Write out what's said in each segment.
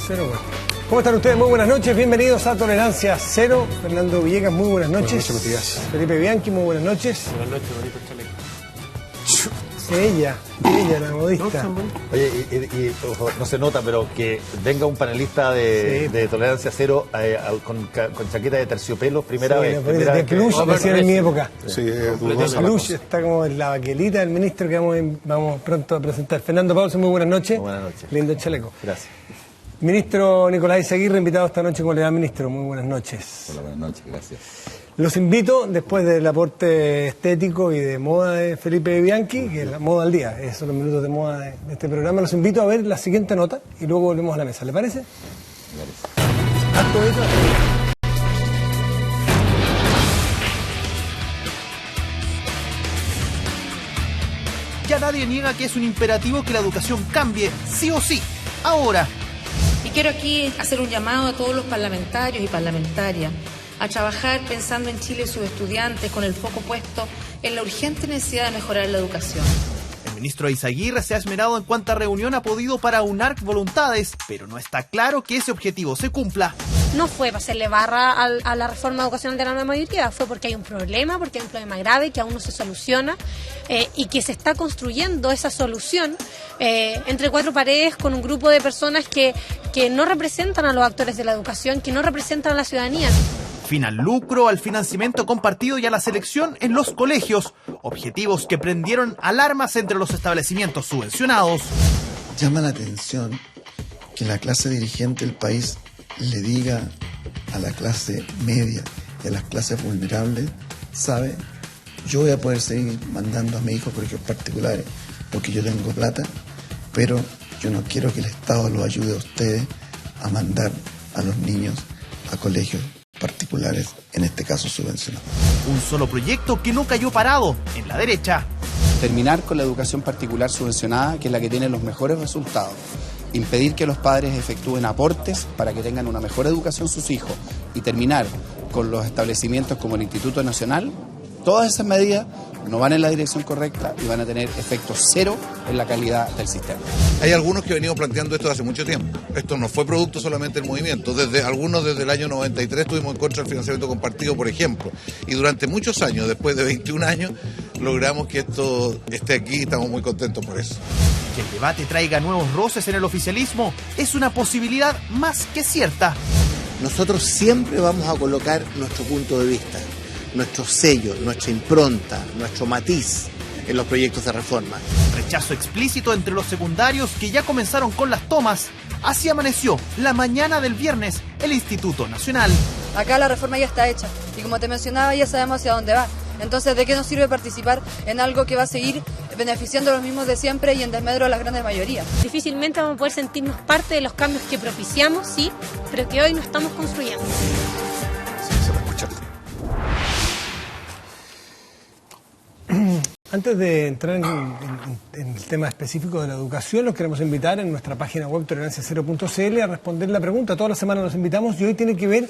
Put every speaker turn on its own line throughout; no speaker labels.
Cero, bueno. ¿Cómo están ustedes? Muy buenas noches, bienvenidos a Tolerancia Cero. Fernando Villegas, muy buenas noches.
Buenas noches,
Felipe Bianchi, muy buenas noches.
Buenas noches, bonito chaleco.
Ella, la modista.
Oye, y ojo, no se nota, pero que venga un panelista de Tolerancia Cero con chaqueta de terciopelo, primera vez.
De Cluj, decían en mi época.
Sí,
Cluj está como en la baquelita del ministro que vamos pronto a presentar. Fernando Pausa, muy buenas noches.
Buenas noches.
Lindo chaleco.
Gracias.
Ministro Nicolás Izaguirre, invitado esta noche. ¿Cómo le va, ministro? Muy buenas noches.
Hola, buenas noches, gracias.
Los invito, después del aporte estético y de moda de Felipe Bianchi, que es la moda al día, esos son los minutos de moda de este programa, los invito a ver la siguiente nota y luego volvemos a la mesa. ¿Le parece? Acto hecho.
Ya nadie niega que es un imperativo que la educación cambie, sí o sí, ahora.
Y quiero aquí hacer un llamado a todos los parlamentarios y parlamentarias a trabajar pensando en Chile y sus estudiantes con el foco puesto en la urgente necesidad de mejorar la educación.
El ministro Izaguirre se ha esmerado en cuánta reunión ha podido para aunar voluntades, pero no está claro que ese objetivo se cumpla.
No fue para hacerle barra a la reforma educacional de la nueva mayoría, fue porque hay un problema grave que aún no se soluciona y que se está construyendo esa solución entre cuatro paredes con un grupo de personas que no representan a los actores de la educación, que no representan a la ciudadanía.
Fin al lucro, al financiamiento compartido y a la selección en los colegios. Objetivos que prendieron alarmas entre los establecimientos subvencionados.
Llama la atención que la clase dirigente del país le diga a la clase media y a las clases vulnerables, ¿sabe? Yo voy a poder seguir mandando a mi hijo a colegios particulares porque yo tengo plata, pero yo no quiero que el Estado los ayude a ustedes a mandar a los niños a colegios particulares, en este caso subvencionados.
Un solo proyecto que no cayó parado en la derecha.
Terminar con la educación particular subvencionada, que es la que tiene los mejores resultados. Impedir que los padres efectúen aportes para que tengan una mejor educación sus hijos. Y terminar con los establecimientos como el Instituto Nacional. Todas esas medidas no van en la dirección correcta y van a tener efecto cero en la calidad del sistema.
Hay algunos que venimos planteando esto hace mucho tiempo. Esto no fue producto solamente del movimiento. Algunos desde el año 93 estuvimos en contra del financiamiento compartido, por ejemplo. Y durante muchos años, después de 21 años, logramos que esto esté aquí y estamos muy contentos por eso.
Que el debate traiga nuevos roces en el oficialismo es una posibilidad más que cierta.
Nosotros siempre vamos a colocar nuestro punto de vista, nuestro sello, nuestra impronta, nuestro matiz en los proyectos de reforma.
Rechazo explícito entre los secundarios que ya comenzaron con las tomas. Así amaneció la mañana del viernes el Instituto Nacional.
Acá la reforma ya está hecha y como te mencionaba ya sabemos hacia dónde va. Entonces, ¿de qué nos sirve participar en algo que va a seguir beneficiando a los mismos de siempre y en desmedro a las grandes mayorías?
Difícilmente vamos a poder sentirnos parte de los cambios que propiciamos, sí, pero que hoy no estamos construyendo.
Sí, se lo escuchaste.
Antes de entrar en el tema específico de la educación, los queremos invitar en nuestra página web tolerancia0.cl a responder la pregunta. Toda la semana los invitamos y hoy tiene que ver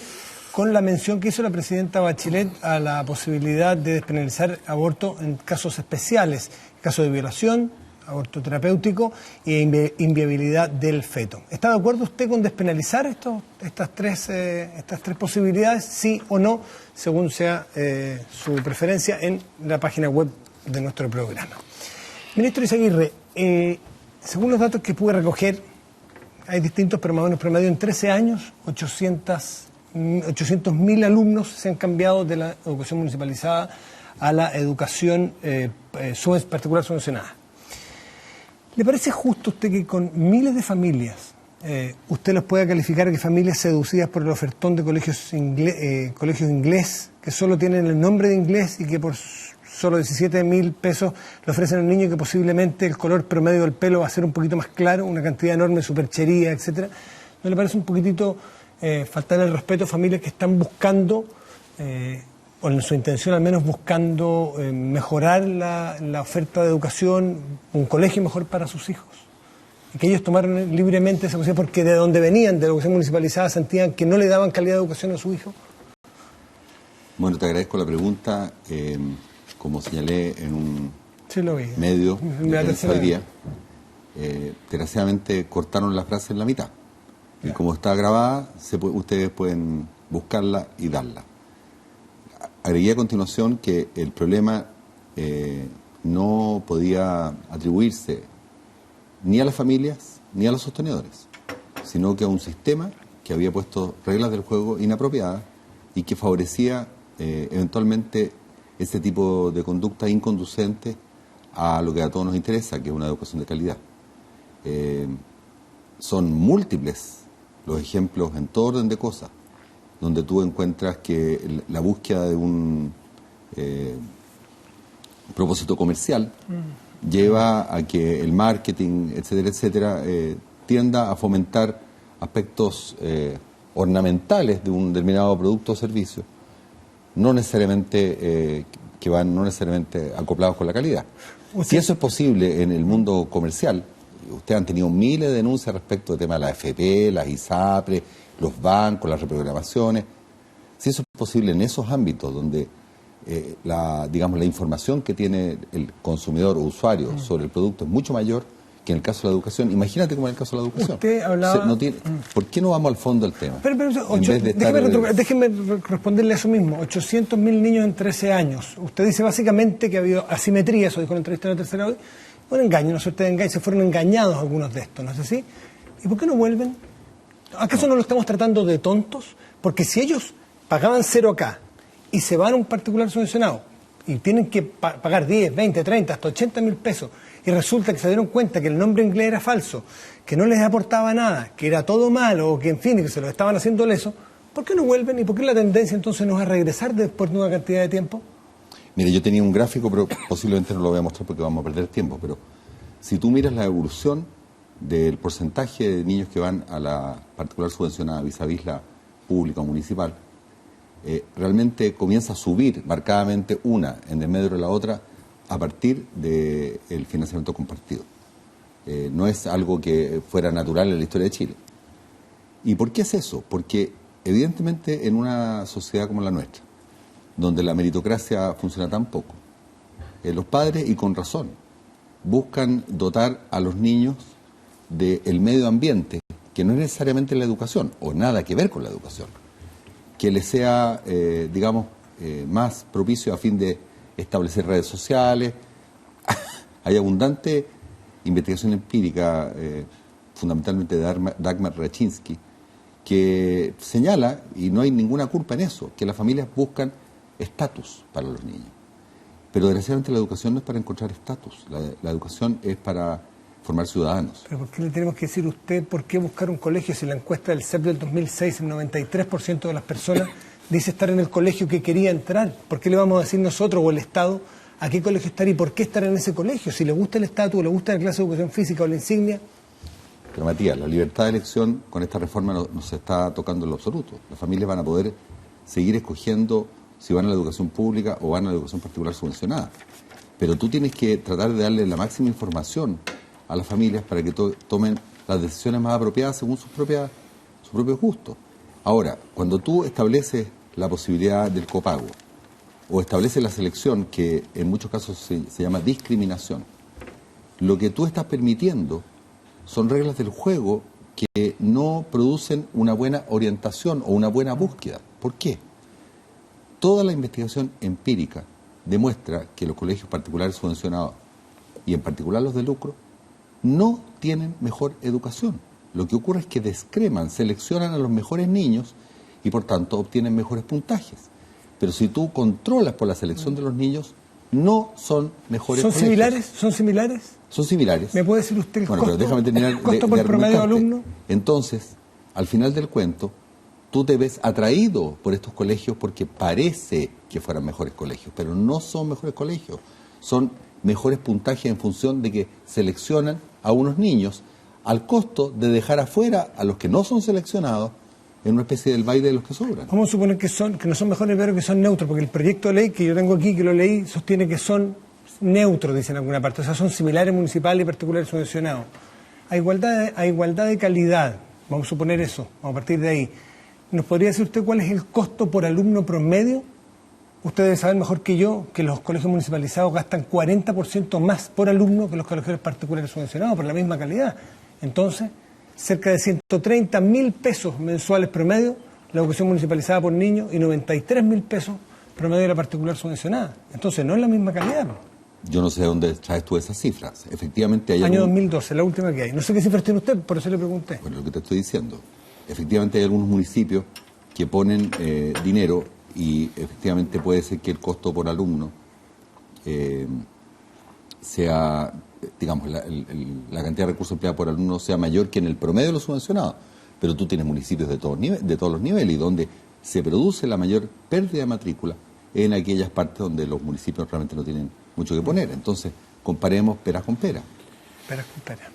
con la mención que hizo la presidenta Bachelet a la posibilidad de despenalizar aborto en casos especiales, casos de violación, aborto terapéutico e inviabilidad del feto. ¿Está de acuerdo usted con despenalizar estas tres posibilidades, sí o no, según sea su preferencia en la página web de nuestro programa? Ministro Izaguirre, según los datos que pude recoger, hay distintos, pero más o menos promedio en 13 años, 800.000 alumnos se han cambiado de la educación municipalizada a la educación particular subvencionada. ¿Le parece justo a usted que con miles de familias usted los pueda calificar que familias seducidas por el ofertón de colegios inglés, que solo tienen el nombre de inglés y que por solo 17.000 pesos le ofrecen a un niño que posiblemente el color promedio del pelo va a ser un poquito más claro, una cantidad enorme de superchería, etcétera? ¿No le parece un poquitito faltar el respeto a familias que están buscando, o en su intención al menos buscando mejorar la oferta de educación, un colegio mejor para sus hijos? Y que ellos tomaron libremente esa posición porque de donde venían, de la educación municipalizada, sentían que no le daban calidad de educación a su hijo.
Bueno, te agradezco la pregunta. Como señalé en un medio de prensa hoy día, desgraciadamente cortaron la frase en la mitad. Y como está grabada, ustedes pueden buscarla y darla. Agregué a continuación que el problema no podía atribuirse ni a las familias ni a los sostenedores, sino que a un sistema que había puesto reglas del juego inapropiadas y que favorecía eventualmente ese tipo de conducta inconducente a lo que a todos nos interesa, que es una educación de calidad. Son múltiples los ejemplos en todo orden de cosas, donde tú encuentras que la búsqueda de un propósito comercial lleva a que el marketing, etcétera, etcétera, tienda a fomentar aspectos ornamentales de un determinado producto o servicio, no necesariamente acoplados con la calidad. Si eso es posible en el mundo comercial, ustedes han tenido miles de denuncias respecto del tema de la AFP, las ISAPRE, los bancos, las reprogramaciones. Si eso es posible en esos ámbitos donde la información que tiene el consumidor o usuario sobre el producto es mucho mayor que en el caso de la educación, imagínate cómo en el caso de la educación.
Usted hablaba...
¿Por qué no vamos al fondo del tema?
Déjeme responderle a eso mismo. 800.000 niños en 13 años. Usted dice básicamente que ha habido asimetría, eso dijo en la entrevista de la tercera hoy. Un engaño, una suerte de engaño, se fueron engañados algunos de estos, ¿no es así? ¿Y por qué no vuelven? ¿Acaso no lo estamos tratando de tontos? Porque si ellos pagaban 0 acá y se van a un particular subvencionado y tienen que pagar 10, 20, 30, hasta 80.000 pesos y resulta que se dieron cuenta que el nombre inglés era falso, que no les aportaba nada, que era todo malo o que en fin, que se lo estaban haciendo leso, ¿por qué no vuelven? ¿Y por qué la tendencia entonces no es a regresar después de una cantidad de tiempo?
Mire, yo tenía un gráfico, pero posiblemente no lo voy a mostrar porque vamos a perder tiempo, pero si tú miras la evolución del porcentaje de niños que van a la particular subvencionada vis a vis la pública o municipal, realmente comienza a subir marcadamente una en desmedro de la otra a partir del financiamiento compartido. No es algo que fuera natural en la historia de Chile. ¿Y por qué es eso? Porque evidentemente en una sociedad como la nuestra, donde la meritocracia funciona tan poco, los padres, y con razón, buscan dotar a los niños del medio ambiente, que no es necesariamente la educación, o nada que ver con la educación, que les sea, más propicio a fin de establecer redes sociales. Hay abundante investigación empírica, fundamentalmente de Dagmar Raczynski, que señala, y no hay ninguna culpa en eso, que las familias buscan estatus para los niños. Pero desgraciadamente la educación no es para encontrar estatus, la educación es para formar ciudadanos.
¿Pero por qué le tenemos que decir a usted por qué buscar un colegio si la encuesta del CEP del 2006, el 93% de las personas dice estar en el colegio que quería entrar? ¿Por qué le vamos a decir nosotros o el Estado a qué colegio estar y por qué estar en ese colegio? Si le gusta el estatus, le gusta la clase de educación física o la insignia.
Pero Matías, la libertad de elección con esta reforma no se está tocando en lo absoluto. Las familias van a poder seguir escogiendo si van a la educación pública o van a la educación particular subvencionada. Pero tú tienes que tratar de darle la máxima información a las familias para que tomen las decisiones más apropiadas según sus propios gustos. Ahora, cuando tú estableces la posibilidad del copago o estableces la selección, que en muchos casos se llama discriminación, lo que tú estás permitiendo son reglas del juego que no producen una buena orientación o una buena búsqueda. ¿Por qué? Toda la investigación empírica demuestra que los colegios particulares subvencionados, y en particular los de lucro, no tienen mejor educación. Lo que ocurre es que descreman, seleccionan a los mejores niños y por tanto obtienen mejores puntajes. Pero si tú controlas por la selección de los niños, no son mejores
colegios. ¿Son similares?
Son similares.
¿Me puede decir usted el costo?
Pero déjame terminar
¿El costo por promedio de alumno?
Entonces, al final del cuento, tú te ves atraído por estos colegios porque parece que fueran mejores colegios, pero no son mejores colegios. Son mejores puntajes en función de que seleccionan a unos niños al costo de dejar afuera a los que no son seleccionados en una especie del baile de los que sobran.
Vamos a suponer que no son mejores, pero que son neutros, porque el proyecto de ley que yo tengo aquí, que lo leí, sostiene que son neutros, dicen en alguna parte, o sea, son similares municipales y particulares subvencionados. A igualdad de calidad, vamos a suponer eso, vamos a partir de ahí. ¿Nos podría decir usted cuál es el costo por alumno promedio? Usted debe saber mejor que yo que los colegios municipalizados gastan 40% más por alumno que los colegios particulares subvencionados por la misma calidad. Entonces, cerca de 130.000 pesos mensuales promedio la educación municipalizada por niño y 93.000 pesos promedio de la particular subvencionada. Entonces no es la misma calidad.
Yo no sé de dónde traes tú esas cifras. Efectivamente hay
Año 2012, la última que hay. No sé qué cifras tiene usted, por eso le pregunté.
Bueno, lo que te estoy diciendo. Efectivamente hay algunos municipios que ponen dinero y efectivamente puede ser que el costo por alumno sea, digamos, la cantidad de recursos empleados por alumno sea mayor que en el promedio de los subvencionados. Pero tú tienes municipios de todos los niveles y donde se produce la mayor pérdida de matrícula en aquellas partes donde los municipios realmente no tienen mucho que poner. Entonces, comparemos peras con peras.
Peras con peras.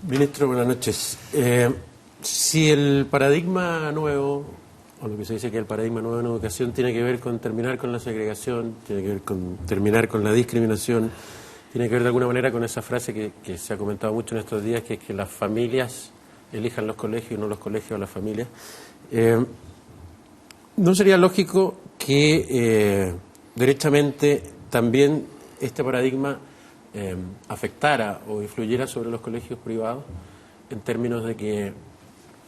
Ministro, buenas noches. Si el paradigma nuevo, o lo que se dice que el paradigma nuevo en educación tiene que ver con terminar con la segregación, tiene que ver con terminar con la discriminación, tiene que ver de alguna manera con esa frase que se ha comentado mucho en estos días, que es que las familias elijan los colegios y no los colegios a las familias. ¿No sería lógico que derechamente también este paradigma afectara o influyera sobre los colegios privados en términos de que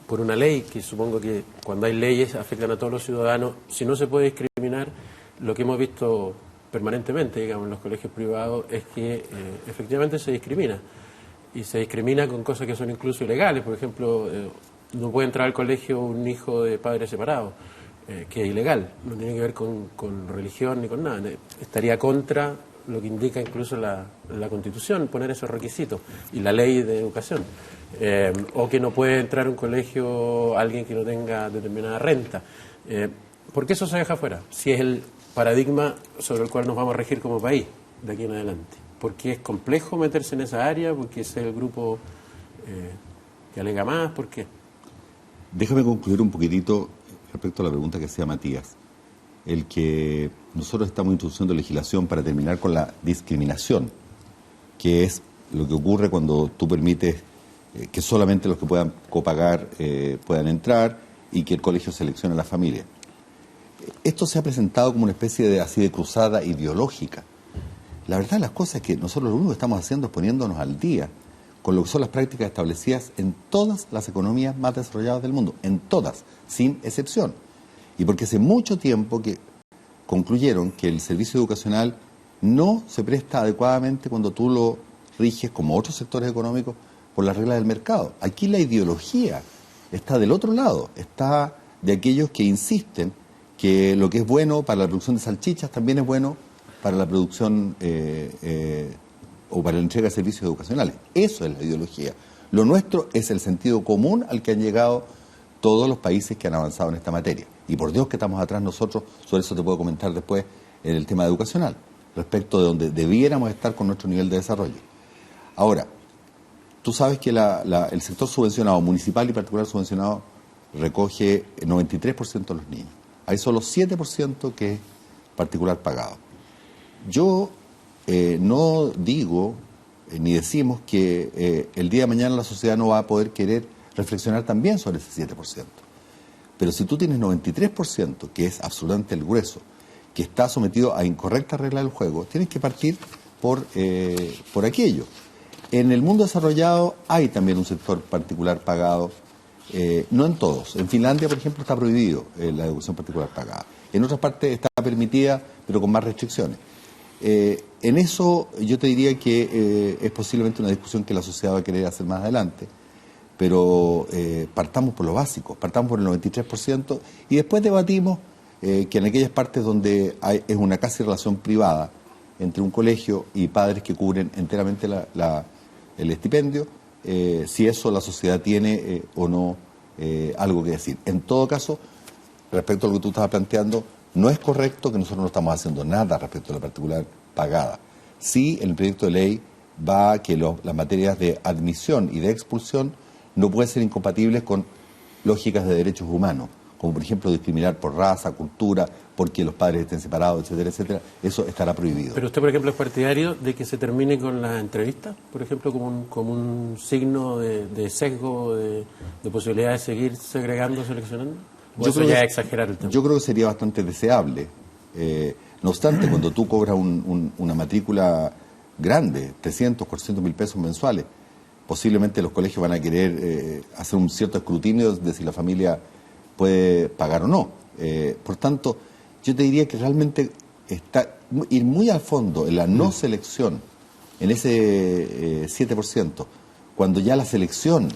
por una ley, que supongo que cuando hay leyes afectan a todos los ciudadanos, si no se puede discriminar, lo que hemos visto permanentemente, digamos, en los colegios privados es que efectivamente se discrimina? Y se discrimina con cosas que son incluso ilegales. Por ejemplo, no puede entrar al colegio un hijo de padres separados, que es ilegal. No tiene que ver con religión ni con nada. Estaría contra lo que indica incluso la Constitución, poner esos requisitos, y la ley de educación. O que no puede entrar a un colegio alguien que no tenga determinada renta. ¿Por qué eso se deja fuera? Si es el paradigma sobre el cual nos vamos a regir como país de aquí en adelante. Porque es complejo meterse en esa área, porque es el grupo que alega más, ¿por qué?
Déjame concluir un poquitito respecto a la pregunta que hacía Matías. El que nosotros estamos introduciendo legislación para terminar con la discriminación, que es lo que ocurre cuando tú permites que solamente los que puedan copagar puedan entrar y que el colegio seleccione a la familia. Esto se ha presentado como una especie de cruzada ideológica. La verdad de las cosas es que nosotros lo único que estamos haciendo es poniéndonos al día con lo que son las prácticas establecidas en todas las economías más desarrolladas del mundo, en todas, sin excepción. Y porque hace mucho tiempo que concluyeron que el servicio educacional no se presta adecuadamente cuando tú lo riges, como otros sectores económicos, por las reglas del mercado. Aquí la ideología está del otro lado, está de aquellos que insisten que lo que es bueno para la producción de salchichas también es bueno para la producción o para la entrega de servicios educacionales. Eso es la ideología. Lo nuestro es el sentido común al que han llegado todos los países que han avanzado en esta materia. Y por Dios que estamos atrás nosotros, sobre eso te puedo comentar después en el tema educacional, respecto de donde debiéramos estar con nuestro nivel de desarrollo. Ahora, tú sabes que el sector subvencionado, municipal y particular subvencionado, recoge el 93% de los niños. Hay solo 7% que es particular pagado. Yo no digo ni decimos que el día de mañana la sociedad no va a poder querer reflexionar también sobre ese 7%. Pero si tú tienes 93%, que es absolutamente el grueso, que está sometido a incorrecta regla del juego, tienes que partir por aquello. En el mundo desarrollado hay también un sector particular pagado, no en todos. En Finlandia, por ejemplo, está prohibido la educación particular pagada. En otras partes está permitida, pero con más restricciones. En eso yo te diría que es posiblemente una discusión que la sociedad va a querer hacer más adelante, pero partamos por lo básico, partamos por el 93% y después debatimos que en aquellas partes donde es una casi relación privada entre un colegio y padres que cubren enteramente el estipendio, si eso la sociedad tiene o no algo que decir. En todo caso, respecto a lo que tú estabas planteando, no es correcto que nosotros no estamos haciendo nada respecto a la particular pagada. Sí, en el proyecto de ley va que las materias de admisión y de expulsión no pueden ser incompatibles con lógicas de derechos humanos, como por ejemplo discriminar por raza, cultura, porque los padres estén separados, etcétera, etcétera. Eso estará prohibido.
Pero usted, por ejemplo, es partidario de que se termine con la entrevista, por ejemplo, como un signo de sesgo, de posibilidad de seguir segregando, seleccionando. ¿O eso ya es exagerar el tema?
Yo creo que sería bastante deseable. No obstante, cuando tú cobras una matrícula grande, 300, 400 mil pesos mensuales, posiblemente los colegios van a querer hacer un cierto escrutinio de si la familia puede pagar o no. Por tanto, yo te diría que realmente ir muy al fondo en la no selección, en ese 7%, cuando ya la selección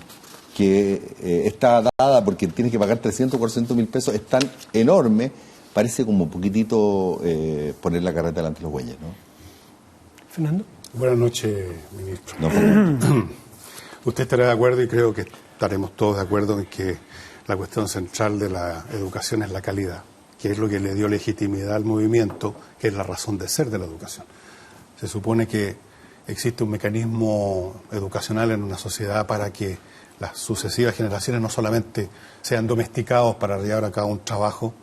que está dada porque tienes que pagar 300 o 400 mil pesos es tan enorme, parece como un poquitito poner la carreta delante de los bueyes, ¿no?
Fernando.
Buenas noches, ministro.
No,
usted estará de acuerdo, y creo que estaremos todos de acuerdo, en que la cuestión central de la educación es la calidad, que es lo que le dio legitimidad al movimiento, que es la razón de ser de la educación. Se supone que existe un mecanismo educacional en una sociedad para que las sucesivas generaciones no solamente sean domesticados para llevar a cabo un trabajo,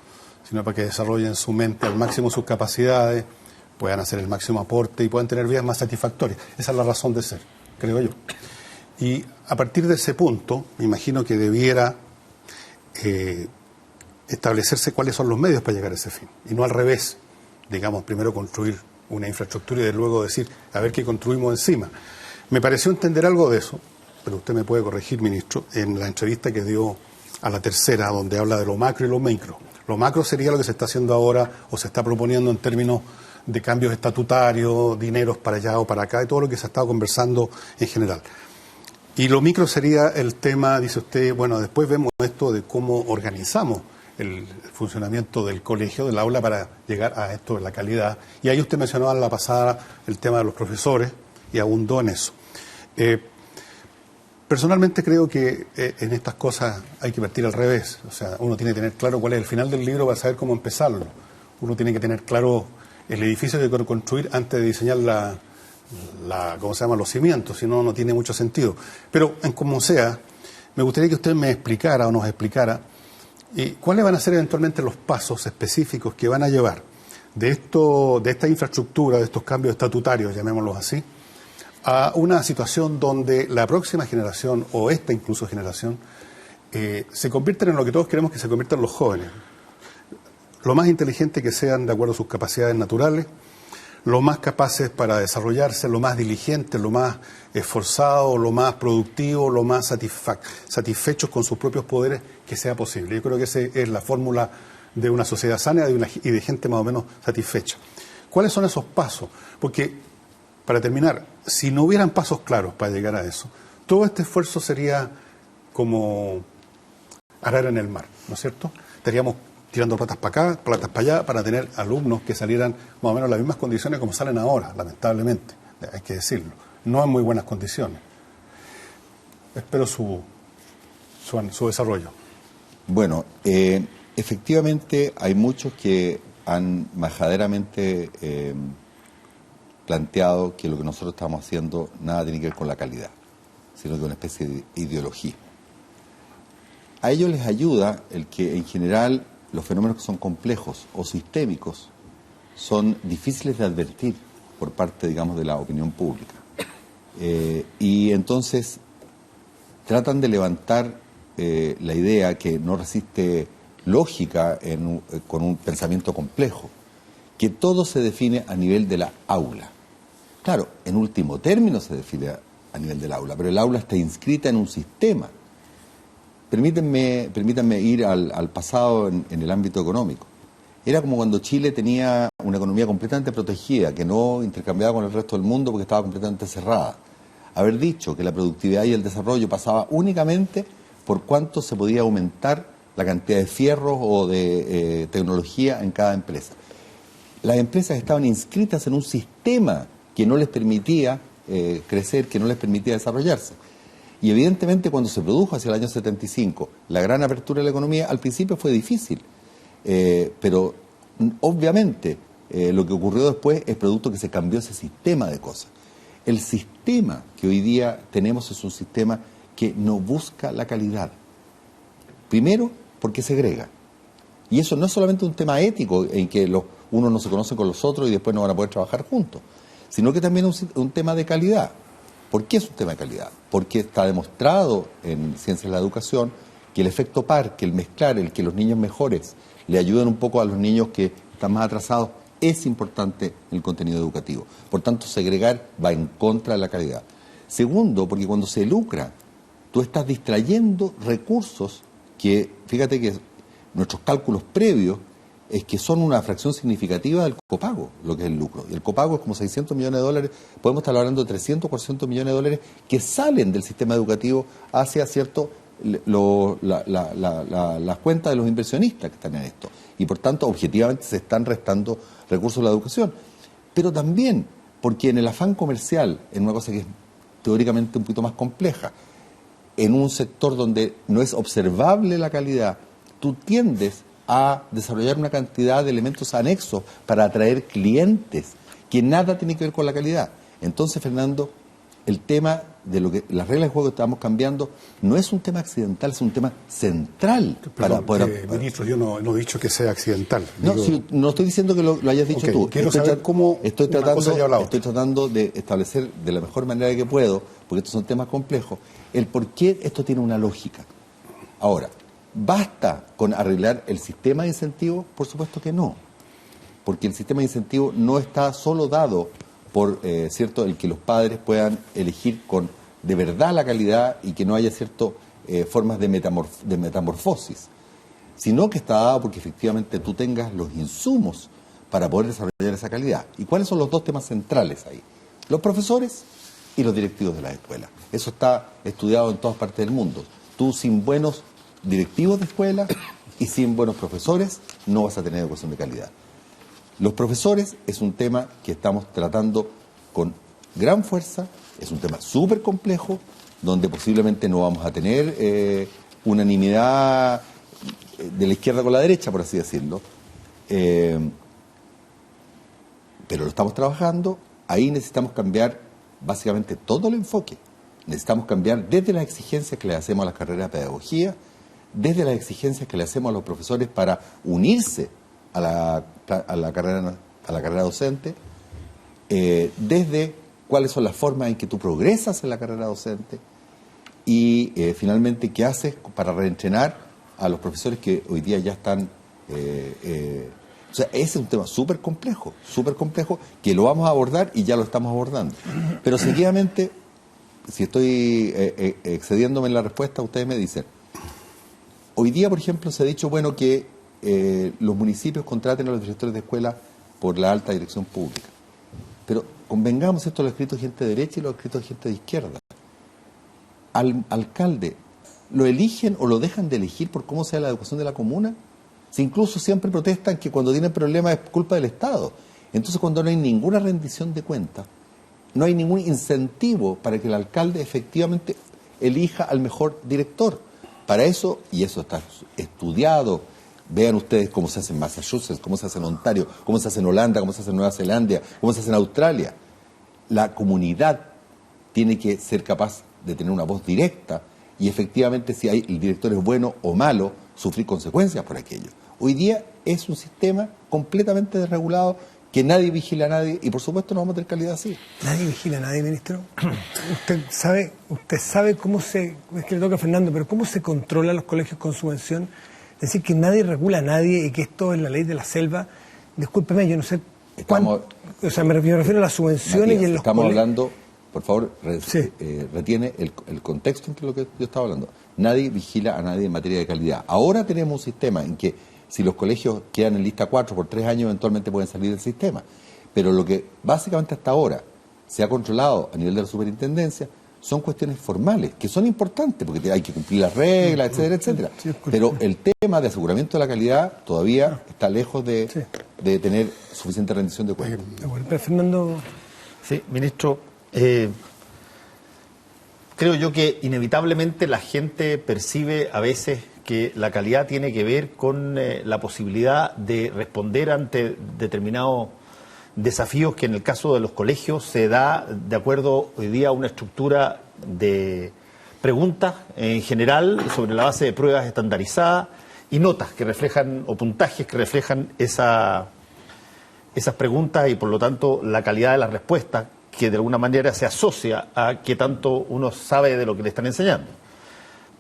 sino para que desarrollen su mente al máximo sus capacidades, puedan hacer el máximo aporte y puedan tener vidas más satisfactorias. Esa es la razón de ser, creo yo. Y a partir de ese punto, me imagino que debiera establecerse cuáles son los medios para llegar a ese fin, y no al revés, digamos, primero construir una infraestructura y luego decir, a ver qué construimos encima. Me pareció entender algo de eso, pero usted me puede corregir, ministro, en la entrevista que dio a La Tercera, donde habla de lo macro y lo micro. Lo macro sería lo que se está haciendo ahora o se está proponiendo en términos de cambios estatutarios, dineros para allá o para acá, y todo lo que se ha estado conversando en general. Y lo micro sería el tema, dice usted, bueno, después vemos esto de cómo organizamos el funcionamiento del colegio, del aula, para llegar a esto de la calidad. Y ahí usted mencionaba en la pasada el tema de los profesores y abundó en eso. Personalmente creo que en estas cosas hay que partir al revés. O sea, uno tiene que tener claro cuál es el final del libro para saber cómo empezarlo. Uno tiene que tener claro el edificio que quiere construir antes de diseñar los cimientos, si no, no tiene mucho sentido. Pero, en como sea, me gustaría que usted me explicara o nos explicara cuáles van a ser eventualmente los pasos específicos que van a llevar de esta infraestructura, de estos cambios estatutarios, llamémoslos así, a una situación donde la próxima generación, o esta incluso generación, se convierten en lo que todos queremos que se conviertan los jóvenes. Lo más inteligente que sean de acuerdo a sus capacidades naturales, lo más capaces para desarrollarse, lo más diligentes, lo más esforzados, lo más productivos, lo más satisfechos con sus propios poderes que sea posible. Yo creo que esa es la fórmula de una sociedad sana y de gente más o menos satisfecha. ¿Cuáles son esos pasos? Porque, para terminar, si no hubieran pasos claros para llegar a eso, todo este esfuerzo sería como arar en el mar, ¿no es cierto? Estaríamos tirando platas para acá, platas para allá, para tener alumnos que salieran más o menos en las mismas condiciones como salen ahora, lamentablemente, hay que decirlo. No en muy buenas condiciones. Espero su desarrollo.
Bueno, efectivamente hay muchos que han majaderamente planteado que lo que nosotros estamos haciendo nada tiene que ver con la calidad, sino que una especie de ideología. A ellos les ayuda el que en general los fenómenos que son complejos o sistémicos son difíciles de advertir por parte, digamos, de la opinión pública. Y entonces tratan de levantar la idea que no resiste lógica con un pensamiento complejo, que todo se define a nivel de la aula. Claro, en último término se define a nivel del aula, pero el aula está inscrita en un sistema. Permítanme ir al pasado en el ámbito económico. Era como cuando Chile tenía una economía completamente protegida, que no intercambiaba con el resto del mundo porque estaba completamente cerrada. Haber dicho que la productividad y el desarrollo pasaba únicamente por cuánto se podía aumentar la cantidad de fierros o de tecnología en cada empresa. Las empresas estaban inscritas en un sistema que no les permitía crecer, que no les permitía desarrollarse. Y evidentemente cuando se produjo hacia el año 75 la gran apertura de la economía, al principio fue difícil, pero obviamente lo que ocurrió después es producto que se cambió ese sistema de cosas. El sistema que hoy día tenemos es un sistema que no busca la calidad. Primero, porque segrega. Y eso no es solamente un tema ético en que unos no se conocen con los otros y después no van a poder trabajar juntos, sino que también es un tema de calidad. ¿Por qué es un tema de calidad? Porque está demostrado en ciencias de la educación que el efecto par, que el mezclar, el que los niños mejores le ayuden un poco a los niños que están más atrasados, es importante en el contenido educativo. Por tanto, segregar va en contra de la calidad. Segundo, porque cuando se lucra, tú estás distrayendo recursos que, fíjate que nuestros cálculos previos es que son una fracción significativa del copago, lo que es el lucro. Y el copago es como 600 millones de dólares, podemos estar hablando de 300, 400 millones de dólares que salen del sistema educativo hacia, ¿cierto?, las cuentas de los inversionistas que están en esto. Y por tanto, objetivamente se están restando recursos a la educación. Pero también porque en el afán comercial, en una cosa que es teóricamente un poquito más compleja, en un sector donde no es observable la calidad, tú tiendes a desarrollar una cantidad de elementos anexos para atraer clientes que nada tiene que ver con la calidad. Entonces, Fernando, el tema de lo que las reglas de juego que estamos cambiando no es un tema accidental, es un tema central.
Perdón, ministro, yo no he dicho que sea accidental.
No, si, no estoy diciendo que lo hayas dicho tú.
Quiero saber cómo
estoy tratando de establecer de la mejor manera que puedo, porque estos son temas complejos, el por qué esto tiene una lógica. Ahora, ¿basta con arreglar el sistema de incentivos? Por supuesto que no, porque el sistema de incentivos no está solo dado por cierto, el que los padres puedan elegir con de verdad la calidad y que no haya cierto formas de metamorfosis, sino que está dado porque efectivamente tú tengas los insumos para poder desarrollar esa calidad. ¿Y cuáles son los dos temas centrales ahí? Los profesores y los directivos de las escuelas. Eso está estudiado en todas partes del mundo. Tú sin buenos directivos de escuela y sin buenos profesores no vas a tener educación de calidad. Los profesores es un tema que estamos tratando con gran fuerza, es un tema súper complejo, donde posiblemente no vamos a tener unanimidad de la izquierda con la derecha, por así decirlo, pero lo estamos trabajando. Ahí necesitamos cambiar básicamente todo el enfoque. Necesitamos cambiar desde las exigencias que le hacemos a las carreras de pedagogía, desde las exigencias que le hacemos a los profesores para unirse a la carrera docente, desde cuáles son las formas en que tú progresas en la carrera docente y finalmente qué haces para reentrenar a los profesores que hoy día ya están... o sea, ese es un tema súper complejo, que lo vamos a abordar y ya lo estamos abordando. Pero seguidamente, si estoy excediéndome en la respuesta, ustedes me dicen, hoy día, por ejemplo, se ha dicho, bueno, que los municipios contraten a los directores de escuela por la alta dirección pública. Pero convengamos, esto lo ha escrito gente de derecha y lo ha escrito gente de izquierda. Al alcalde, ¿lo eligen o lo dejan de elegir por cómo sea la educación de la comuna? Si incluso siempre protestan que cuando tienen problemas es culpa del Estado. Entonces, cuando no hay ninguna rendición de cuentas, no hay ningún incentivo para que el alcalde efectivamente elija al mejor director. Para eso, y eso está estudiado, vean ustedes cómo se hace en Massachusetts, cómo se hace en Ontario, cómo se hace en Holanda, cómo se hace en Nueva Zelanda, cómo se hace en Australia. La comunidad tiene que ser capaz de tener una voz directa y efectivamente, si el director es bueno o malo, sufrir consecuencias por aquello. Hoy día es un sistema completamente desregulado, que nadie vigila a nadie y por supuesto no vamos a tener calidad así.
¿Nadie vigila a nadie, ministro? Usted sabe cómo se... Es que le toca a Fernando, pero ¿cómo se controla los colegios con subvención? Es decir, que nadie regula a nadie y que esto es la ley de la selva. Discúlpeme, yo no sé cuánto... O sea, me refiero a las subvenciones, Matías, y en los
estamos hablando, por favor, retiene el contexto en lo que yo estaba hablando. Nadie vigila a nadie en materia de calidad. Ahora tenemos un sistema en que si los colegios quedan en lista 4 por 3 años, eventualmente pueden salir del sistema. Pero lo que básicamente hasta ahora se ha controlado a nivel de la superintendencia son cuestiones formales, que son importantes, porque hay que cumplir las reglas, etcétera, etcétera. Pero el tema de aseguramiento de la calidad todavía está lejos de tener suficiente rendición de cuentas.
Fernando.
Sí, ministro, creo yo que inevitablemente la gente percibe a veces que la calidad tiene que ver con la posibilidad de responder ante determinados desafíos que en el caso de los colegios se da de acuerdo hoy día a una estructura de preguntas en general sobre la base de pruebas estandarizadas y notas que reflejan o puntajes que reflejan esas preguntas y por lo tanto la calidad de las respuestas que de alguna manera se asocia a qué tanto uno sabe de lo que le están enseñando.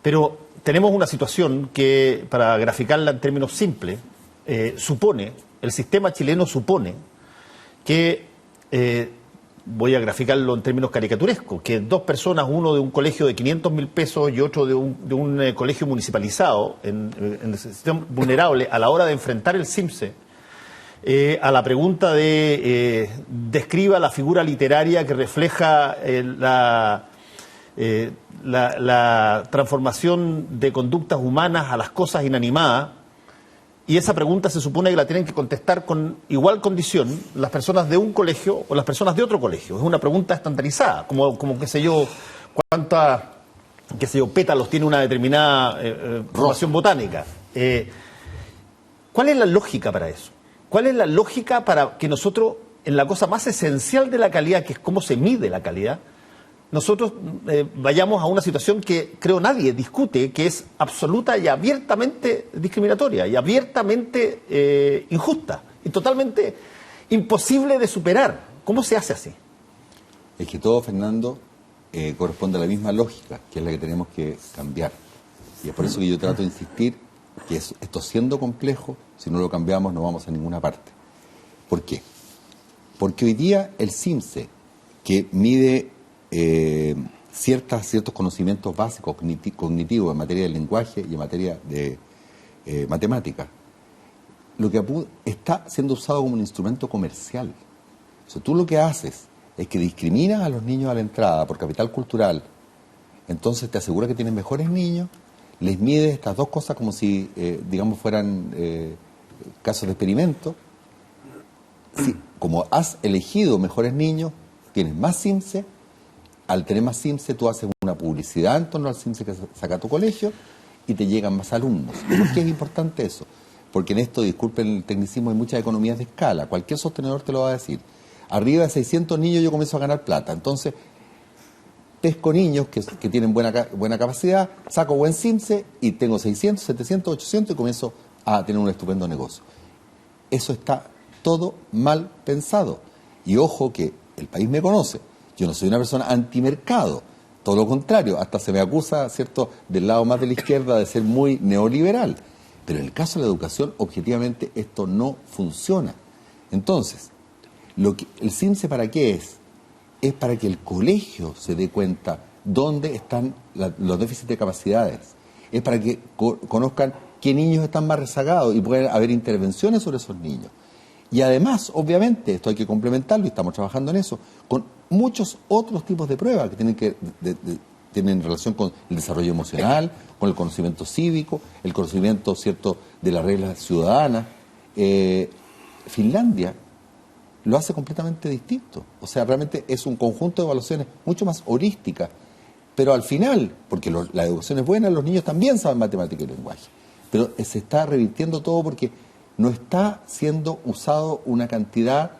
Pero tenemos una situación que, para graficarla en términos simples, el sistema chileno supone que voy a graficarlo en términos caricaturescos, que dos personas, uno de un colegio de 500.000 pesos y otro de un colegio municipalizado, en situación vulnerable, a la hora de enfrentar el CIMSE, a la pregunta de describa la figura literaria que refleja la transformación de conductas humanas a las cosas inanimadas, y esa pregunta se supone que la tienen que contestar con igual condición las personas de un colegio o las personas de otro colegio. Es una pregunta estandarizada, como qué sé yo, cuánta, qué sé yo, pétalos tiene una determinada formación botánica. ¿Cuál es la lógica para eso? ¿Cuál es la lógica para que nosotros, en la cosa más esencial de la calidad, que es cómo se mide la calidad, nosotros vayamos a una situación que creo nadie discute, que es absoluta y abiertamente discriminatoria y abiertamente injusta y totalmente imposible de superar? ¿Cómo se hace así?
Es que todo, Fernando, corresponde a la misma lógica, que es la que tenemos que cambiar. Y es por eso que yo trato de insistir que esto siendo complejo, si no lo cambiamos no vamos a ninguna parte. ¿Por qué? Porque hoy día el CIMSE, que mide ciertos conocimientos básicos cognitivos en materia de lenguaje y en materia de matemática, lo que está siendo usado como un instrumento comercial. O sea, tú lo que haces es que discriminas a los niños a la entrada por capital cultural, entonces te asegura que tienes mejores niños, les mides estas dos cosas como si, digamos, fueran casos de experimento. Sí, como has elegido mejores niños, tienes más CIMSE. Al tener más CIMSE, tú haces una publicidad en torno al CIMSE que saca tu colegio y te llegan más alumnos. ¿Por qué es importante eso? Porque en esto, disculpen el tecnicismo, hay muchas economías de escala. Cualquier sostenedor te lo va a decir. Arriba de 600 niños yo comienzo a ganar plata. Entonces, pesco niños que tienen buena capacidad, saco buen CIMSE y tengo 600, 700, 800 y comienzo a tener un estupendo negocio. Eso está todo mal pensado. Y ojo que el país me conoce. Yo no soy una persona antimercado, todo lo contrario, hasta se me acusa, ¿cierto?, del lado más de la izquierda de ser muy neoliberal. Pero en el caso de la educación, objetivamente, esto no funciona. Entonces, el CIMSE, ¿para qué es? Es para que el colegio se dé cuenta dónde están los déficits de capacidades. Es para que conozcan qué niños están más rezagados y pueden haber intervenciones sobre esos niños. Y además, obviamente, esto hay que complementarlo y estamos trabajando en eso, con muchos otros tipos de pruebas que tienen relación con el desarrollo emocional, con el conocimiento cívico, el conocimiento, ¿cierto?, de las reglas ciudadanas. Finlandia lo hace completamente distinto. O sea, realmente es un conjunto de evaluaciones mucho más holísticas. Pero al final, porque la educación es buena, los niños también saben matemática y lenguaje. Pero se está revirtiendo todo porque no está siendo usado una cantidad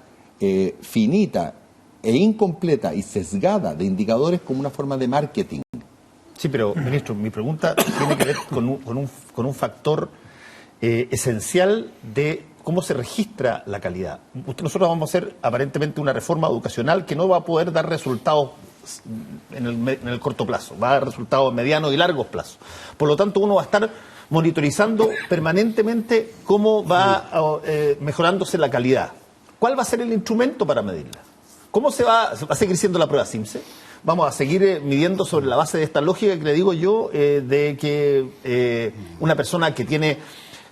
finita e incompleta y sesgada de indicadores como una forma de marketing.
Sí, pero, ministro, mi pregunta tiene que ver con un factor esencial de cómo se registra la calidad. Nosotros vamos a hacer aparentemente una reforma educacional que no va a poder dar resultados en el corto plazo, va a dar resultados a mediano y largos plazos. Por lo tanto, uno va a estar monitorizando permanentemente cómo va mejorándose la calidad. ¿Cuál va a ser el instrumento para medirla? ¿Cómo se va a seguir siendo la prueba CIMSE? Vamos a seguir midiendo sobre la base de esta lógica que le digo yo, de que una persona que tiene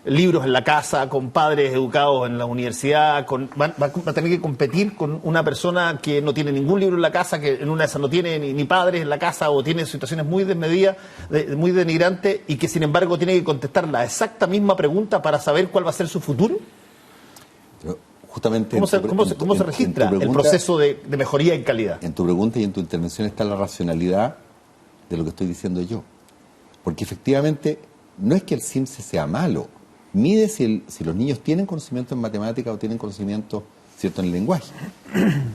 libros en la casa, con padres educados en la universidad, va a tener que competir con una persona que no tiene ningún libro en la casa, que en una de esas no tiene ni padres en la casa o tiene situaciones muy desmedidas, muy denigrantes, y que sin embargo tiene que contestar la exacta misma pregunta para saber cuál va a ser su futuro.
Pero justamente
¿Cómo se registra el proceso de mejoría en calidad?
En tu pregunta y en tu intervención está la racionalidad de lo que estoy diciendo yo. Porque efectivamente no es que el CIMSE sea malo. Mide si los niños tienen conocimiento en matemática o tienen conocimiento, ¿cierto?, en el lenguaje.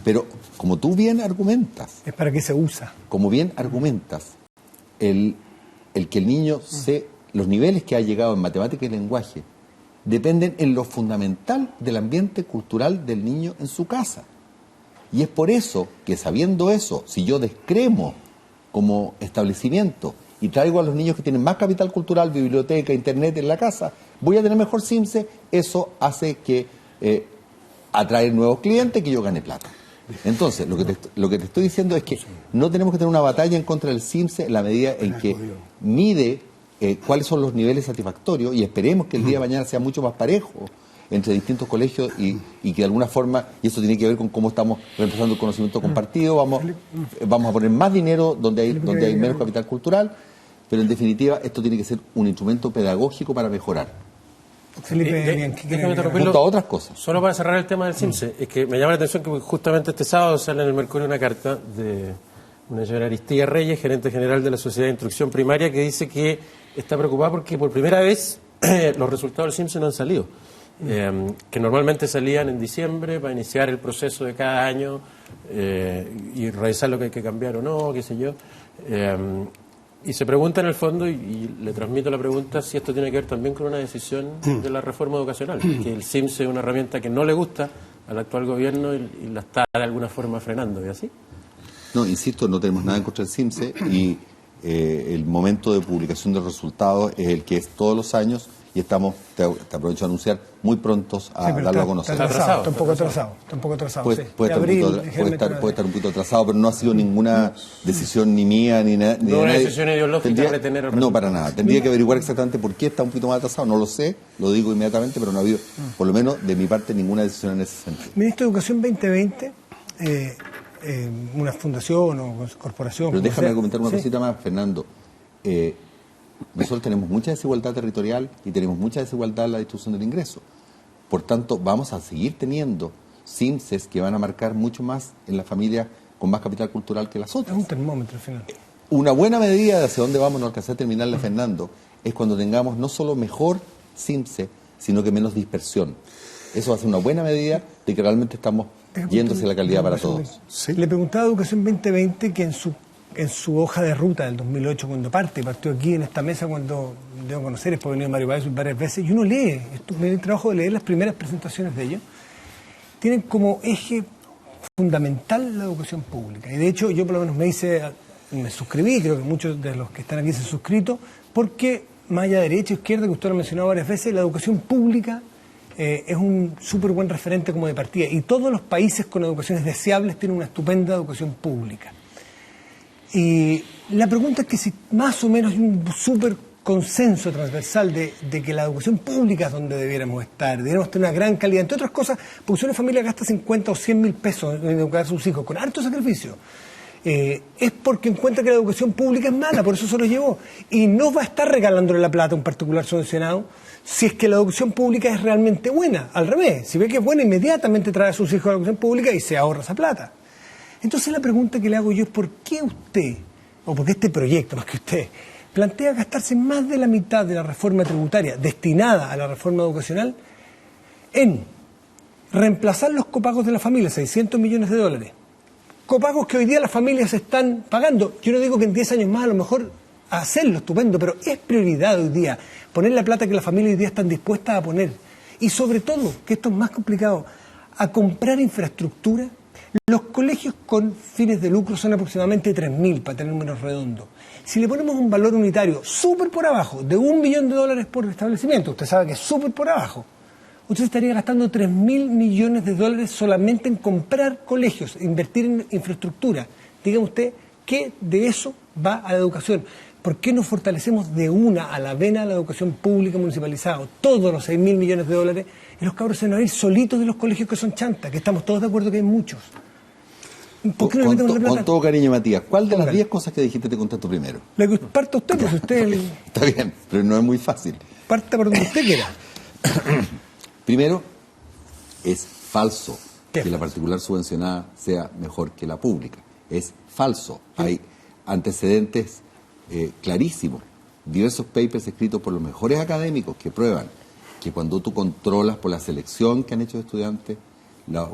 Pero como tú bien argumentas...
Es para qué se usa.
Como bien argumentas, el que el niño los niveles que ha llegado en matemática y lenguaje dependen en lo fundamental del ambiente cultural del niño en su casa. Y es por eso que, sabiendo eso, si yo descremo como establecimiento y traigo a los niños que tienen más capital cultural, biblioteca, internet en la casa, voy a tener mejor CIMSE, eso hace que atraer nuevos clientes, que yo gane plata. Entonces, lo que te estoy diciendo es que no tenemos que tener una batalla en contra del CIMSE en la medida en que mide cuáles son los niveles satisfactorios, y esperemos que el día de mañana sea mucho más parejo entre distintos colegios y que de alguna forma, y eso tiene que ver con cómo estamos reemplazando el conocimiento compartido, vamos a poner más dinero donde hay menos capital cultural, pero en definitiva esto tiene que ser un instrumento pedagógico para mejorar.
Felipe,
junto a otras cosas.
Solo para cerrar el tema del CIMSE, es que me llama la atención que justamente este sábado sale en el Mercurio una carta de una señora Aristía Reyes, gerente general de la Sociedad de Instrucción Primaria, que dice que está preocupada porque por primera vez los resultados del CIMSE no han salido. Que normalmente salían en diciembre para iniciar el proceso de cada año y revisar lo que hay que cambiar o no, qué sé yo. Y se pregunta en el fondo, y le transmito la pregunta, si esto tiene que ver también con una decisión de la reforma educacional, que el CIMSE es una herramienta que no le gusta al actual gobierno y la está de alguna forma frenando, ¿y así?
No, insisto, no tenemos nada en contra del CIMSE y el momento de publicación de resultados es el que es todos los años y estamos, te aprovecho de anunciar, muy prontos a darlo a conocer.
Está un poco atrasado.
Puede estar un poquito atrasado, pero no ha sido ninguna decisión ni mía ni nada.
No una decisión ideológica retener el
no, para nada. Tendría que averiguar exactamente por qué está un poquito más atrasado. No lo sé, lo digo inmediatamente, pero no ha habido, por lo menos de mi parte, ninguna decisión en ese sentido.
Ministro de Educación 2020, una fundación o corporación...
Pero déjame comentar una cosita más, Fernando. Nosotros tenemos mucha desigualdad territorial y tenemos mucha desigualdad en la distribución del ingreso. Por tanto, vamos a seguir teniendo CIMSES que van a marcar mucho más en las familias con más capital cultural que las otras.
Es un termómetro al final.
Una buena medida de hacia dónde vamos, no alcanzar a terminarle, Fernando, es cuando tengamos no solo mejor CIMSE, sino que menos dispersión. Eso va a ser una buena medida de que realmente estamos yendo hacia la calidad para todos.
¿Sí? Le preguntaba a Educación 2020 que en su hoja de ruta del 2008, cuando partió aquí en esta mesa, cuando debo conocer, después venido Mario Báez varias veces, y uno lee, me dio el trabajo de leer las primeras presentaciones de ellos, tienen como eje fundamental la educación pública. Y de hecho, yo por lo menos me suscribí, creo que muchos de los que están aquí se han suscrito, porque más allá de derecha o izquierda, que usted lo ha mencionado varias veces, la educación pública es un súper buen referente como de partida. Y todos los países con educaciones deseables tienen una estupenda educación pública. Y la pregunta es que si más o menos hay un súper consenso transversal de que la educación pública es donde debiéramos estar, debiéramos tener una gran calidad, entre otras cosas, porque si una familia gasta 50 o 100 mil pesos en educar a sus hijos con harto sacrificio, es porque encuentra que la educación pública es mala, por eso se lo llevó. Y no va a estar regalándole la plata a un particular subvencionado si es que la educación pública es realmente buena. Al revés, si ve que es buena, inmediatamente trae a sus hijos a la educación pública y se ahorra esa plata. Entonces la pregunta que le hago yo es ¿por qué usted, o por qué este proyecto más que usted, plantea gastarse más de la mitad de la reforma tributaria destinada a la reforma educacional en reemplazar los copagos de la familia, 600 millones de dólares? Copagos que hoy día las familias están pagando. Yo no digo que en 10 años más a lo mejor hacerlo, estupendo, pero es prioridad hoy día poner la plata que las familias hoy día están dispuestas a poner. Y sobre todo, que esto es más complicado, a comprar infraestructura. Los colegios con fines de lucro son aproximadamente 3.000, para tener números redondos. Si le ponemos un valor unitario súper por abajo, de $1 millón por establecimiento, usted sabe que es súper por abajo, usted estaría gastando 3.000 millones de dólares solamente en comprar colegios, invertir en infraestructura. Dígame usted, ¿qué de eso va a la educación? ¿Por qué no fortalecemos de una a la vena la educación pública municipalizada? Todos los 6.000 millones de dólares, y los cabros se van a ir solitos de los colegios que son chantas, que estamos todos de acuerdo que hay muchos. ¿Por qué no le metemos la plata?
Con todo cariño, Matías, ¿cuál de las 10 cosas que dijiste te contesto primero?
La que parta usted, pues usted...
Está bien, pero no es muy fácil.
Parta por donde usted quiera.
Primero, es falso que la particular subvencionada sea mejor que la pública. Es falso. Hay antecedentes clarísimos. Diversos papers escritos por los mejores académicos que prueban que cuando tú controlas por la selección que han hecho de estudiantes, las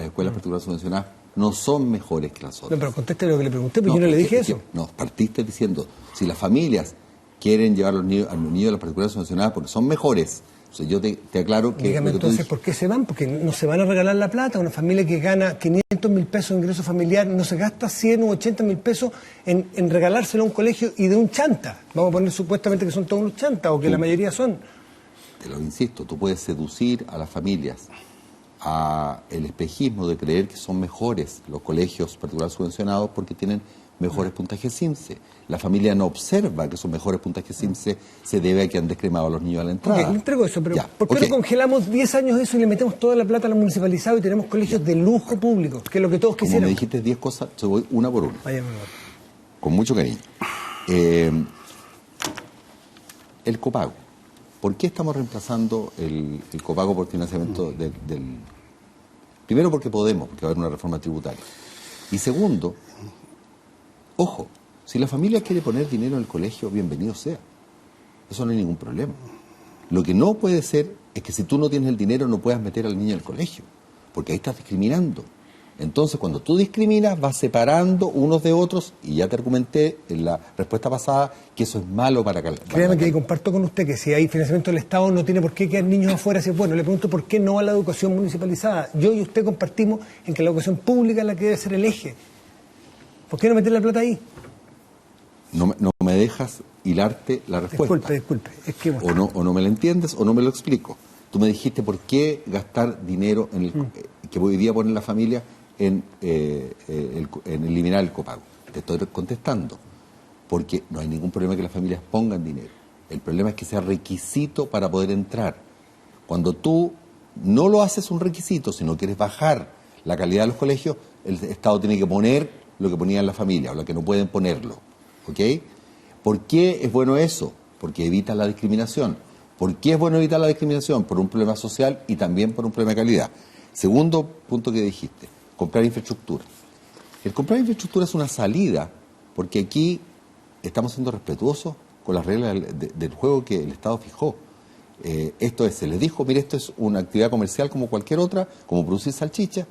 escuelas particulares subvencionadas no son mejores que las otras.
No, pero conteste lo que le pregunté, porque yo no le dije eso.
No, partiste diciendo, si las familias quieren llevar a los niños de las particulares subvencionadas porque son mejores, o sea, yo te aclaro que...
Dígame entonces, ¿por qué se van? Porque no se van a regalar la plata. Una familia que gana 500.000 pesos de ingreso familiar no se gasta 100 o 80.000 pesos en regalárselo a un colegio y de un chanta. Vamos a poner supuestamente que son todos unos chantas o que la mayoría son.
Te lo insisto, tú puedes seducir a las familias a el espejismo de creer que son mejores los colegios particulares subvencionados porque tienen mejores puntajes CIMSE. La familia no observa que esos mejores puntajes CIMSE se debe a que han descremado a los niños a la entrada.
Ok, le entrego eso, pero ¿por qué no congelamos 10 años de eso y le metemos toda la plata a lo municipalizado y tenemos colegios de lujo público, que es lo que todos quisieran?
Como me dijiste 10 cosas, te voy una por una.
Vaya,
con mucho cariño. El copago. ¿Por qué estamos reemplazando el copago por financiamiento del... Primero porque podemos, porque va a haber una reforma tributaria. Y segundo, ojo, si la familia quiere poner dinero en el colegio, bienvenido sea. Eso no hay ningún problema. Lo que no puede ser es que si tú no tienes el dinero no puedas meter al niño en el colegio, porque ahí estás discriminando. Entonces, cuando tú discriminas, vas separando unos de otros, y ya te argumenté en la respuesta pasada que eso es malo para...
Créame que comparto con usted que si hay financiamiento del Estado no tiene por qué quedar niños afuera. Si es bueno, le pregunto por qué no a la educación municipalizada. Yo y usted compartimos en que la educación pública es la que debe ser el eje. ¿Por qué no meter la plata ahí?
No me dejas hilarte la respuesta.
Disculpe. Es que
o no me la entiendes o no me lo explico. Tú me dijiste por qué gastar dinero en el, que hoy día pone la familia en eliminar el copago. Te estoy contestando, porque no hay ningún problema que las familias pongan dinero. El problema es que sea requisito para poder entrar. Cuando tú no lo haces un requisito, sino quieres bajar la calidad de los colegios, el Estado tiene que poner lo que ponían las familias, o lo que no pueden ponerlo. ¿Ok? ¿Por qué es bueno eso? Porque evita la discriminación. ¿Por qué es bueno evitar la discriminación? Por un problema social y también por un problema de calidad. Segundo punto que dijiste, comprar infraestructura. El comprar infraestructura es una salida, porque aquí estamos siendo respetuosos con las reglas del juego que el Estado fijó. Esto es, se les dijo, mire, esto es una actividad comercial como cualquier otra, como producir salchicha.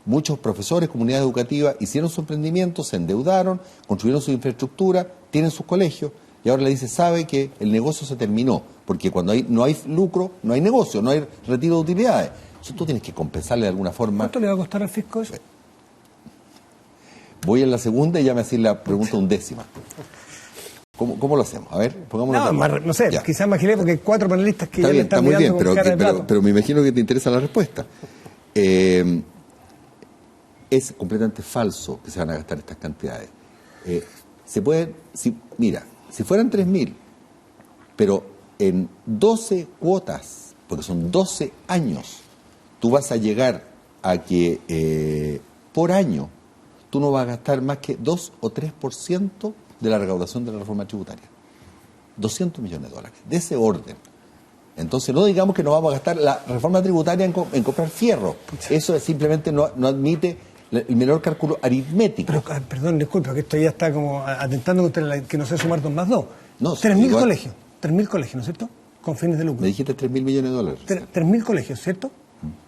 Muchos profesores, comunidades educativas, hicieron su emprendimiento, se endeudaron, construyeron su infraestructura, tienen sus colegios, y ahora le dice, sabe que el negocio se terminó, porque cuando no hay lucro, no hay negocio, no hay retiro de utilidades. Eso tú tienes que compensarle de alguna forma.
¿Cuánto le va a costar al fisco eso?
Voy en la segunda y ya me hacen la pregunta undécima. ¿Cómo lo hacemos? A ver, pongámoslo.
No sé, ya. Quizás más porque hay 4 panelistas que ya le están
mirando
con cara de plato.
Pero me imagino que te interesa la respuesta. Es completamente falso que se van a gastar estas cantidades. Se pueden, mira, si fueran 3.000, pero en 12 cuotas, porque son 12 años, tú vas a llegar a que por año tú no vas a gastar más que 2 o 3% de la recaudación de la reforma tributaria. 200 millones de dólares, de ese orden. Entonces no digamos que no vamos a gastar la reforma tributaria en comprar fierro. Eso simplemente no admite el menor cálculo aritmético.
Pero, perdón, disculpa, que esto ya está como atentando contra que no sé sumar 2 más 2.
No,
3.000 colegios. 3.000 colegios, ¿no es cierto? Con fines de lucro.
Me dijiste 3.000 millones de dólares.
3.000 colegios, ¿cierto?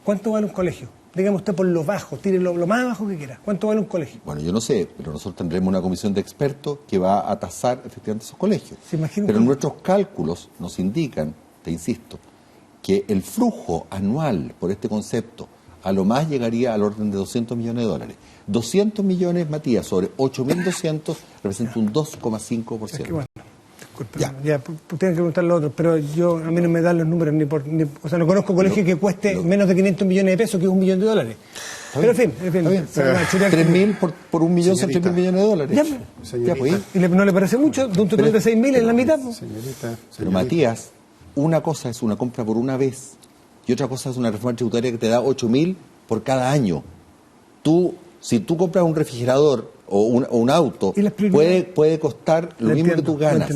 ¿Cuánto vale un colegio? Dígame usted por lo bajo, tire lo más bajo que quiera. ¿Cuánto vale un colegio?
Bueno, yo no sé, pero nosotros tendremos una comisión de expertos que va a tasar efectivamente esos colegios. Pero nuestros cálculos nos indican, te insisto, que el flujo anual por este concepto a lo más llegaría al orden de 200 millones de dólares. 200 millones, Matías, sobre 8.200 representa un 2,5%. Es que bueno,
disculpe, ya tienen que preguntar lo otro, pero a mí no me dan los números o sea, no conozco colegios que cueste menos de 500 millones de pesos, que es $1 millón. Pero en fin.
3.000 por 1 millón son 3.000 millones de dólares.
¿Y no le parece mucho? De un total de 6.000 en la mitad.
Pero Matías, una cosa es una compra por una vez y otra cosa es una reforma tributaria que te da 8.000 por cada año. Si tú compras un refrigerador o un auto, puede costar lo mismo que tú ganas,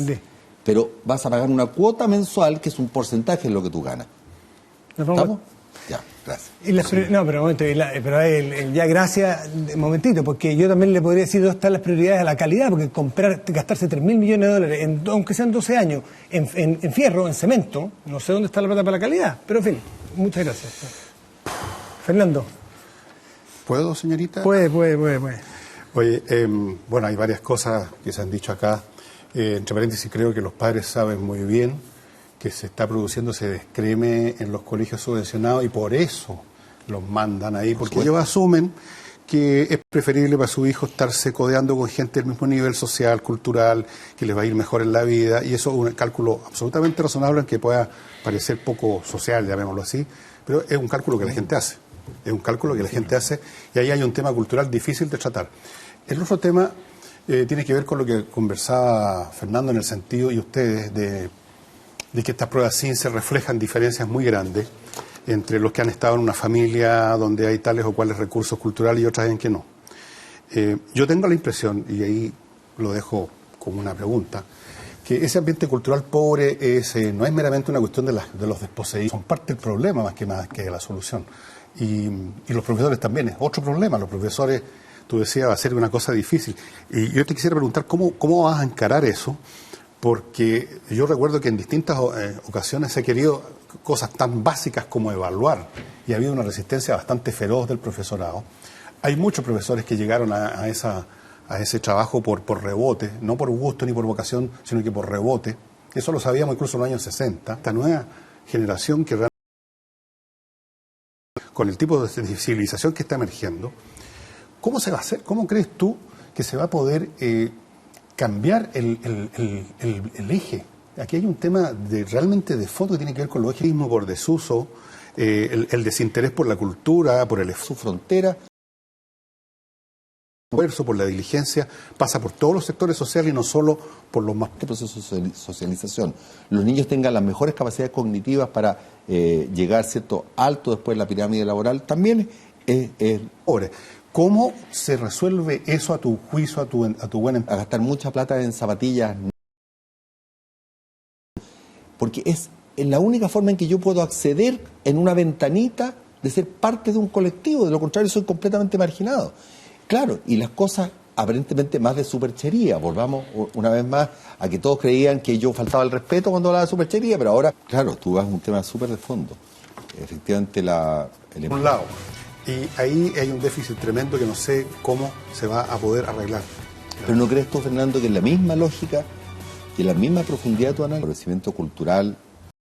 pero vas a pagar una cuota mensual que es un porcentaje de lo que tú ganas. ¿Estamos? Ya, gracias.
No, pero un momento, ya gracias, un momentito, porque yo también le podría decir dónde están las prioridades a la calidad, porque gastarse 3.000 millones de dólares, aunque sean 12 años, en fierro, en cemento, no sé dónde está la plata para la calidad, pero en fin, muchas gracias. Fernando.
¿Puedo, señorita?
Puede.
Oye, bueno, hay varias cosas que se han dicho acá. Entre paréntesis, creo que los padres saben muy bien que se está produciendo ese descreme en los colegios subvencionados y por eso los mandan ahí, porque ellos asumen que es preferible para su hijo estarse codeando con gente del mismo nivel social, cultural, que les va a ir mejor en la vida, y eso es un cálculo absolutamente razonable, aunque pueda parecer poco social, llamémoslo así, pero es un cálculo que la gente hace. Es un cálculo que la gente hace y ahí hay un tema cultural difícil de tratar. El otro tema tiene que ver con lo que conversaba Fernando en el sentido, y ustedes, de que estas pruebas CINCE reflejan diferencias muy grandes entre los que han estado en una familia donde hay tales o cuales recursos culturales y otras en que no. Yo tengo la impresión, y ahí lo dejo como una pregunta, que ese ambiente cultural pobre no es meramente una cuestión de los desposeídos, son parte del problema más que de la solución. Y los profesores también es otro problema. Los profesores, tú decías, va a ser una cosa difícil. Y yo te quisiera preguntar cómo vas a encarar eso, porque yo recuerdo que en distintas ocasiones se ha querido cosas tan básicas como evaluar, y ha habido una resistencia bastante feroz del profesorado. Hay muchos profesores que llegaron a ese trabajo por rebote, no por gusto ni por vocación, sino que por rebote. Eso lo sabíamos incluso en los años 60. Esta nueva generación que realmente, con el tipo de civilización que está emergiendo, ¿cómo se va a hacer? ¿Cómo crees tú que se va a poder cambiar el eje? Aquí hay un tema realmente de fondo que tiene que ver con lo ejeísmo por desuso, el desinterés por la cultura, por su frontera. El esfuerzo por la diligencia pasa por todos los sectores sociales y no solo por los más...
Este proceso de socialización. Los niños tengan las mejores capacidades cognitivas para llegar cierto alto después de la pirámide laboral, también es...
¿Cómo se resuelve eso a tu juicio, a tu buen...
A gastar mucha plata en zapatillas, porque es la única forma en que yo puedo acceder en una ventanita de ser parte de un colectivo, de lo contrario soy completamente marginado. Claro, y las cosas aparentemente más de superchería. Volvamos una vez más a que todos creían que yo faltaba el respeto cuando hablaba de superchería, pero ahora, claro, tú vas a un tema súper de fondo. Efectivamente,
por un lado, y ahí hay un déficit tremendo que no sé cómo se va a poder arreglar.
Pero ¿no crees tú, Fernando, que en la misma lógica y en la misma profundidad de tu análisis, el conocimiento cultural